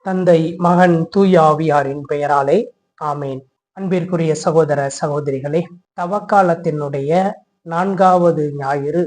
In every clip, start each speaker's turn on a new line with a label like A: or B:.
A: தந்தை, மகன், தூய ஆவியாரின் பெயராலே ஆமேன். அன்பிற்குரிய சகோதர சகோதரிகளே, தவக்காலத்தினுடைய 4வது ஞாயிறு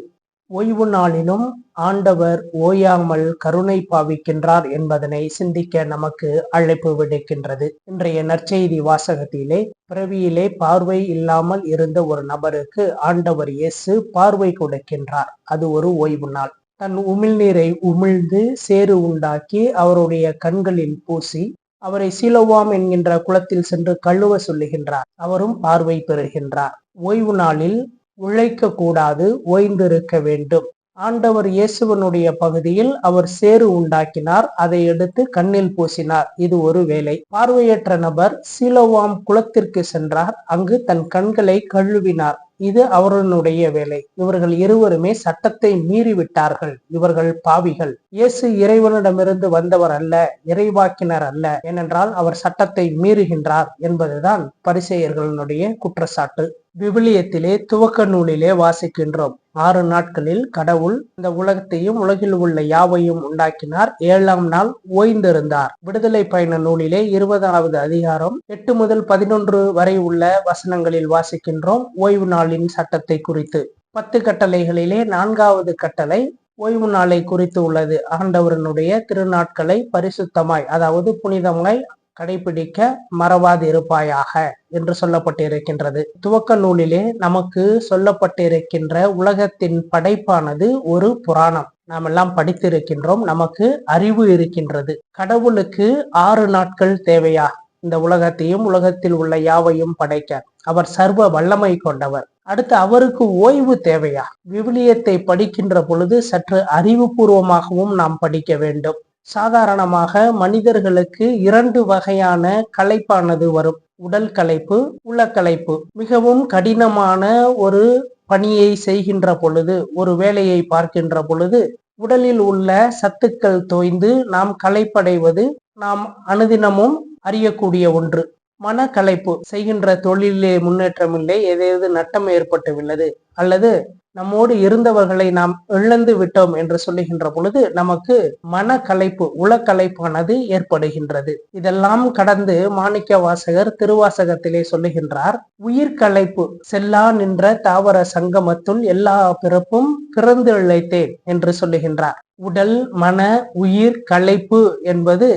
A: ஓய்வு நாளிலும் ஆண்டவர் ஓயாமல் கருணை பாவிக்கின்றார் என்பதனை சிந்திக்க நமக்கு அழைப்பு விடுக்கின்றது. இன்றைய நற்செய்தி வாசகத்திலே பிறவியிலே பார்வை இல்லாமல் இருந்த ஒரு நபருக்கு ஆண்டவர் இயேசு பார்வை கொடுக்கின்றார். அது ஒரு ஓய்வு நாள். தன் உமிழ்நீரை உமிழ்ந்து சேறு உண்டாக்கி அவருடைய கண்களில் பூசி அவரை சீலோவாம் என்கின்ற குளத்தில் சென்று கழுவ சொல்லுகின்றார். அவரும் பார்வை பெறுகின்றார். ஓய்வு நாளில் உழைக்க கூடாது, ஓய்ந்திருக்க வேண்டும். ஆண்டவர் இயேசுவனுடைய பகுதியில் அவர் சேறு உண்டாக்கினார், அதை எடுத்து கண்ணில் பூசினார். இது ஒரு வேலை. பார்வையற்ற நபர் சீலோவாம் குளத்திற்கு சென்றார், அங்கு தன் கண்களை கழுவினார். இது அவர்களுடைய வேலை. இவர்கள் இருவருமே சட்டத்தை மீறிவிட்டார்கள். இவர்கள் பாவிகள். இயேசு இறைவனிடமிருந்து வந்தவர் அல்ல, இறைவாக்கினர் அல்ல. ஏனென்றால் அவர் சட்டத்தை மீறுகின்றார் என்பதுதான் பரிசேயர்களுடைய குற்றச்சாட்டு. விவிலியத்திலே துவக்க நூலிலே வாசிக்கின்றோம். 6 நாட்களில் கடவுள் இந்த உலகத்தையும் உலகில் உள்ள யாவையும் உண்டாக்கினார். 7ஆம் நாள் ஓய்ந்திருந்தார். விடுதலை பயண நூலிலே 20வது அதிகாரம் 8 முதல் 11 வரை உள்ள வசனங்களில் வாசிக்கின்றோம் ஓய்வு நாளின் சட்டத்தை குறித்து. 10 கட்டளைகளிலே 4வது கட்டளை ஓய்வு நாளை குறித்து உள்ளது. ஆண்டவரனுடைய திருநாட்களை பரிசுத்தமாய், அதாவது புனிதமாய் கடைபிடிக்க மறவாதிருப்பாயாக என்று சொல்லப்பட்டிருக்கின்றது. துவக்க நூலிலே நமக்கு சொல்லப்பட்டிருக்கின்ற உலகத்தின் படைப்பானது ஒரு புராணம். நாம் எல்லாம் படித்திருக்கின்றோம். நமக்கு அறிவு இருக்கின்றது. கடவுளுக்கு 6 நாட்கள் தேவையா இந்த உலகத்தையும் உலகத்தில் உள்ள யாவையும் படைக்க? அவர் சர்வ வல்லமை கொண்டவர். அடுத்து அவருக்கு ஓய்வு தேவையா? விவிலியத்தை படிக்கின்ற பொழுது சற்று அறிவுபூர்வமாகவும் நாம் படிக்க வேண்டும். சாதாரணமாக மனிதர்களுக்கு 2 வகையான களைப்பானது வரும். உடல் களைப்பு, உளக்களைப்பு. மிகவும் கடினமான ஒரு பணியை செய்கின்ற பொழுது, ஒரு வேலையை பார்க்கின்ற பொழுது உடலில் உள்ள சத்துக்கள் தோய்ந்து நாம் களைப்படைவது நாம் அனுதினமும் அறியக்கூடிய ஒன்று. மனக்களைப்பு, செய்கின்ற தொழிலே முன்னேற்றம் இல்லை, ஏதாவது நட்டம் ஏற்பட்டுள்ளது, அல்லது நம்மோடு இருந்தவர்களை நாம் இழந்து விட்டோம் என்று சொல்லுகின்ற பொழுது நமக்கு மனக்களைப்பு, உளக்களைப்பானது ஏற்படுகின்றது. இதெல்லாம் கடந்து மாணிக்க வாசகர் திருவாசகத்திலே சொல்லுகின்றார், உயிர்களைப்பு, செல்லா நின்ற தாவர சங்கமத்துள் எல்லா பிறப்பும் பிறந்து இழைத்தேன் என்று சொல்லுகின்றார். உடல், மன, உயிர் களைப்பு என்பது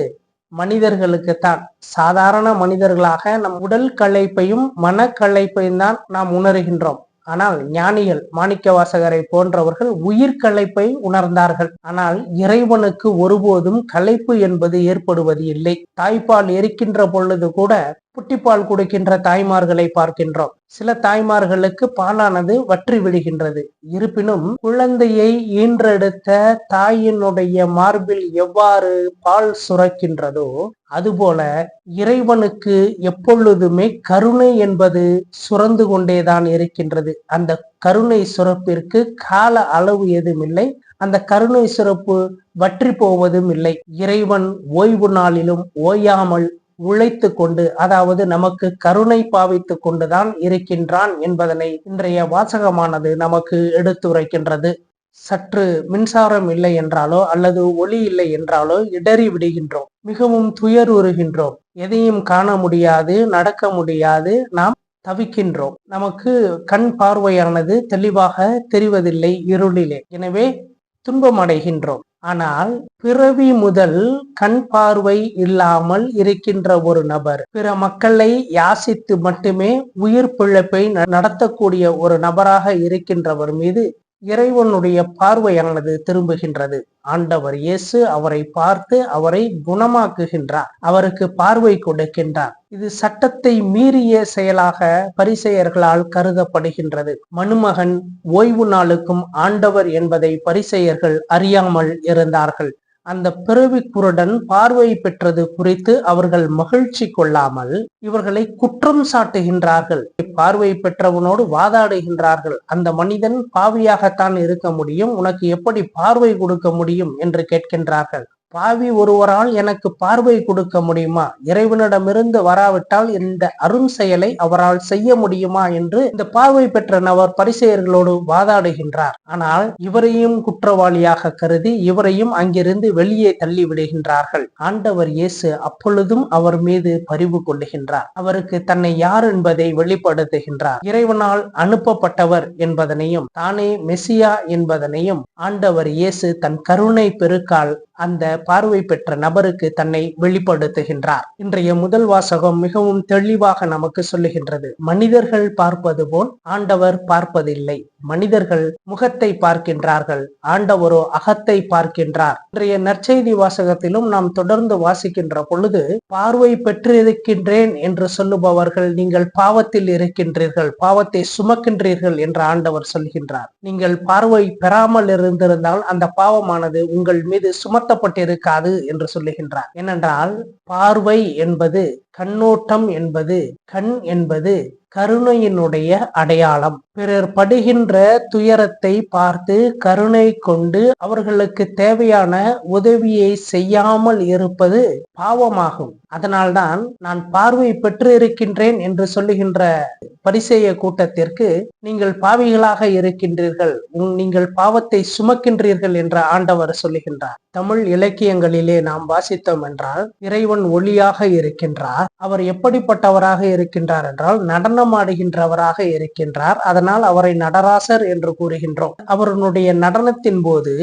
A: மனிதர்களுக்குத்தான். சாதாரண மனிதர்களாக நம் உடல் களைப்பையும் மனக்களைப்பையும் தான் நாம் உணர்கின்றோம். ஆனால் ஞானிகள், மாணிக்க வாசகரை போன்றவர்கள் உயிர் களைப்பை உணர்ந்தார்கள். ஆனால் இறைவனுக்கு ஒருபோதும் களைப்பு என்பது ஏற்படுவது இல்லை. தாய்ப்பால் எரிக்கின்ற பொழுது கூட புட்டிப்பால் கொடுக்கின்ற தாய்மார்களை பார்க்கின்றோம். சில தாய்மார்களுக்கு பாலானது வற்றி விடுகின்றது. இருப்பினும் குழந்தையை ஈன்றெடுத்த தாயினுடைய மார்பில் எவ்வாறு பால் சுரக்கின்றதோ அதுபோல இறைவனுக்கு எப்பொழுதுமே கருணை என்பது சுரந்து கொண்டேதான் இருக்கின்றது. அந்த கருணை சுரப்பிற்கு கால அளவு ஏதும் இல்லை. அந்த கருணை சுரப்பு வற்றி போவதும் இல்லை. இறைவன் ஓய்வு நாளிலும் ஓயாமல் உழைத்து கொண்டு, அதாவது நமக்கு கருணை பாவித்து கொண்டுதான் இருக்கின்றான் என்பதனை இன்றைய வாசகமானது நமக்கு எடுத்துரைக்கின்றது. சற்று மின்சாரம் இல்லை என்றாலோ அல்லது ஒளி இல்லை என்றாலோ இடறி விடுகின்றோம். மிகவும் துயருறுகின்றோம். எதையும் காண முடியாது, நடக்க முடியாது. நாம் தவிக்கின்றோம். நமக்கு கண் பார்வையானது தெளிவாக தெரிவதில்லை இருளிலே. எனவே துன்பம் அடைகின்றோம். ஆனால் பிறவி முதல் கண் பார்வை இல்லாமல் இருக்கின்ற ஒரு நபர், பிற மக்களை யாசித்து மட்டுமே உயிர் பிழைப்பை நடத்தக்கூடிய ஒரு நபராக இருக்கின்றவர் மீது இறைவனுடைய பார்வையானது திரும்புகின்றது. ஆண்டவர் இயேசு அவரை பார்த்து அவரை குணமாக்குகின்றார். அவருக்கு பார்வை கொடுக்கின்றார். இது சட்டத்தை மீறிய செயலாக பரிசேயர்களால் கருதப்படுகின்றது. மனுமகன் ஓய்வு நாளுக்கும் ஆண்டவர் என்பதை பரிசேயர்கள் அறியாமல் இருந்தார்கள். அந்த பிறவி குருடன் பார்வை பெற்றது குறித்து அவர்கள் மகிழ்ச்சி கொள்ளாமல் இவர்களை குற்றம் சாட்டுகின்றார்கள். பார்வை பெற்றவனோடு வாதாடுகின்றார்கள். அந்த மனிதன் பாவியாகத்தான் இருக்க முடியும், உனக்கு எப்படி பார்வை கொடுக்க முடியும் என்று கேட்கின்றார்கள். பாவி ஒருவரால் எனக்கு பார்வை கொடுக்க முடியுமா? இறைவனிடமிருந்து வராவிட்டால் இந்த அரும் செயலை அவரால் செய்ய முடியுமா என்று இந்த பார்வை பெற்ற நபர் பரிசேயர்களோடு வாதாடுகின்றார். ஆனால் இவரையும் குற்றவாளியாக கருதி இவரையும் அங்கிருந்து வெளியே தள்ளி விடுகின்றார்கள். ஆண்டவர் இயேசு அப்பொழுதும் அவர் மீது பரிவு கொள்ளுகின்றார். அவருக்கு தன்னை யார் என்பதை வெளிப்படுத்துகின்றார். இறைவனால் அனுப்பப்பட்டவர் என்பதனையும் தானே மெசியா என்பதனையும் ஆண்டவர் இயேசு தன் கருணை பெருக்கால் அந்த பார்வை பெற்ற நபருக்கு தன்னை வெளிப்படுத்துகின்றார். இன்றைய முதல் வாசகம் மிகவும் தெளிவாக நமக்கு சொல்லுகின்றது. மனிதர்கள் பார்ப்பது போல் ஆண்டவர் பார்ப்பதில்லை. மனிதர்கள் முகத்தை பார்க்கின்றார்கள், ஆண்டவரோ அகத்தை பார்க்கின்றார். இன்றைய நற்செய்தி வாசகத்திலும் நாம் தொடர்ந்து வாசிக்கின்ற பொழுது, பார்வை பெற்றிருக்கின்றேன் என்று சொல்லுபவர்கள் நீங்கள் பாவத்தில் இருக்கின்றீர்கள், பாவத்தை சுமக்கின்றீர்கள் என்று ஆண்டவர் சொல்கின்றார். நீங்கள் பார்வை பெறாமல் இருந்திருந்தால் அந்த பாவமானது உங்கள் மீது சுமத்தப்பட்டிருக்காது என்று சொல்லுகின்றார். ஏனென்றால் பார்வை என்பது, கண்ணோட்டம் என்பது, கண் என்பது கருணையினுடைய அடையாளம். பிறர் படுகின்ற துயரத்தை பார்த்து கருணை கொண்டு அவர்களுக்கு தேவையான உதவியை செய்யாமல் இருப்பது பாவமாகும். அதனால்தான் நான் பார்வை பெற்று இருக்கின்றேன் என்று சொல்லுகின்ற பரிசேய கூட்டத்திற்கு நீங்கள் பாவிகளாக இருக்கின்றீர்கள், நீங்கள் பாவத்தை சுமக்கின்றீர்கள் என்று ஆண்டவர் சொல்லுகின்றார். தமிழ் இலக்கியங்களிலே நாம் வாசித்தோம் என்றால், இறைவன் ஒளியாக இருக்கின்றார். அவர் எப்படிப்பட்டவராக இருக்கின்றார் என்றால் நடனம் ஆடுகின்றவராக இருக்கின்றார். அதனால் அவரை நடராசர் என்று கூறுகின்றோம். அவருடைய நடனத்தின் போது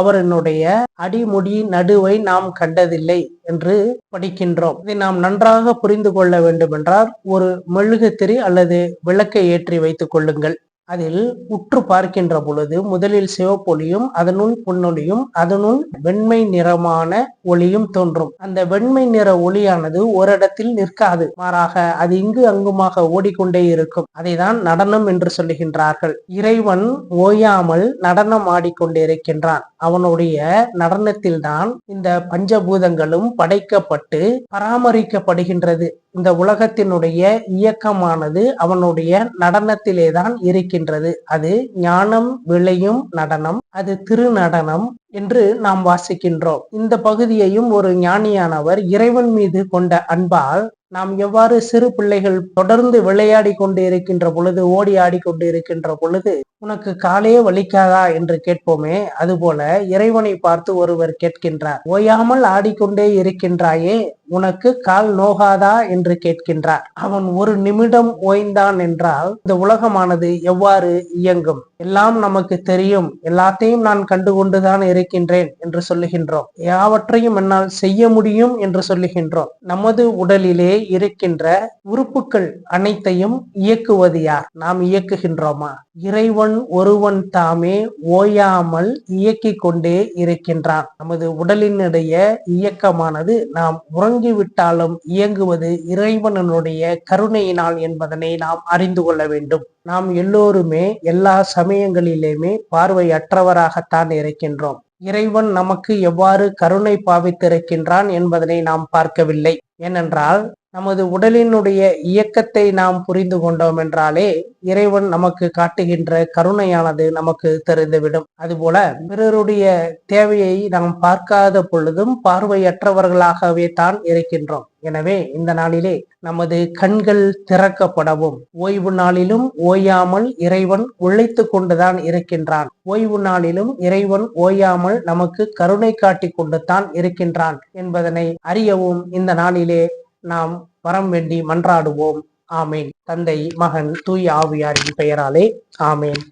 A: அவருடைய அடிமுடி நடுவை நாம் கண்டதில்லை என்று படிக்கின்றோம். இதை நாம் நன்றாக புரிந்து கொள்ள வேண்டும் என்றால் ஒரு மெழுகுத்திரி அல்லது விளக்கை ஏற்றி வைத்துக் கொள்ளுங்கள். அதில் உற்று பார்க்கின்ற பொழுது முதலில் சிவப்பொலியும் அதனுள் பொன்னொலியும் அதனுள் வெண்மை நிறமான ஒளியும் தோன்றும். அந்த வெண்மை நிற ஒளியானது ஓரிடத்தில் நிற்காது, மாறாக அது இங்கு அங்குமாக ஓடிக்கொண்டே இருக்கும். அதைதான் நடனம் என்று சொல்லுகின்றார்கள். இறைவன் ஓயாமல் நடனம் ஆடிக்கொண்டிருக்கின்றான். அவனுடைய நடனத்தில்தான் இந்த பஞ்சபூதங்களும் படைக்கப்பட்டு பராமரிக்கப்படுகின்றது. இந்த உலகத்தினுடைய இயக்கமானது அவனுடைய நடனத்திலேதான் இருக்கின்றது. அது ஞானம் விளையும் நடனம், அது திருநடனம் என்று நாம் வாசிக்கின்றோம். இந்த பகுதியையும் ஒரு ஞானியானவர் இறைவன் மீது கொண்ட அன்பால் நாம் எவ்வாறு சிறு பிள்ளைகள் தொடர்ந்து விளையாடி கொண்டு இருக்கின்ற பொழுது, ஓடி ஆடி கொண்டு இருக்கின்ற பொழுது உனக்கு காலே வலிக்காதா என்று கேட்போமே, அதுபோல இறைவனை பார்த்து ஒருவர் கேட்கின்றார், ஓயாமல் ஆடிக்கொண்டே இருக்கின்றாயே, உனக்கு கால் நோகாதா என்று கேட்கின்றார். அவன் ஒரு நிமிடம் ஓய்ந்தான் என்றால் இந்த உலகமானது எவ்வாறு இயங்கும்? எல்லாம் நமக்கு தெரியும், எல்லாத்தையும் நான் கண்டுகொண்டுதான் இருக்கின்றேன் என்று சொல்லுகின்றோம். யாவற்றையும் என்னால் செய்ய முடியும் என்று சொல்லுகின்றோம். நமது உடலிலே இருக்கின்ற உறுப்புகள் அனைத்தையும் இயக்குவது யார்? நாம் இயக்குகின்றோமா? இறைவன் ஒருவன் தாமே ஓயாமல் இயக்கிக் கொண்டே இருக்கின்றான். நமது உடலினுடைய இயக்கமானது நாம் உறங்கிவிட்டாலும் இயங்குவது இறைவனுடைய கருணையினால் என்பதனை நாம் அறிந்து கொள்ள வேண்டும். நாம் எல்லோருமே எல்லா சமயங்களிலுமே பார்வையற்றவராகத்தான் இருக்கின்றோம். இறைவன் நமக்கு எவ்வாறு கருணை பாவித்திருக்கின்றான் என்பதனை நாம் பார்க்கவில்லை. ஏனென்றால் நமது உடலினுடைய இயக்கத்தை நாம் புரிந்து கொண்டோம் என்றாலே இறைவன் நமக்கு காட்டுகின்ற கருணையானது நமக்கு தெரிந்துவிடும். அதுபோல பிறருடைய தேவையை நாம் பார்க்காத பொழுதும் பார்வையற்றவர்களாகவே தான் இருக்கின்றோம். எனவே இந்த நாளிலே நமது கண்கள் திறக்கப்படவும், ஓய்வு நாளிலும் ஓயாமல் இறைவன் உழைத்து கொண்டுதான் இருக்கின்றான். ஓய்வு நாளிலும் இறைவன் ஓயாமல் நமக்கு கருணை காட்டி கொண்டு தான் இருக்கின்றான் என்பதனை அறியவும் இந்த நாளிலே நாம் வரம் வேண்டி மன்றாடுவோம். ஆமேன். தந்தை, மகன், தூய ஆவியாரின் பெயராலே ஆமேன்.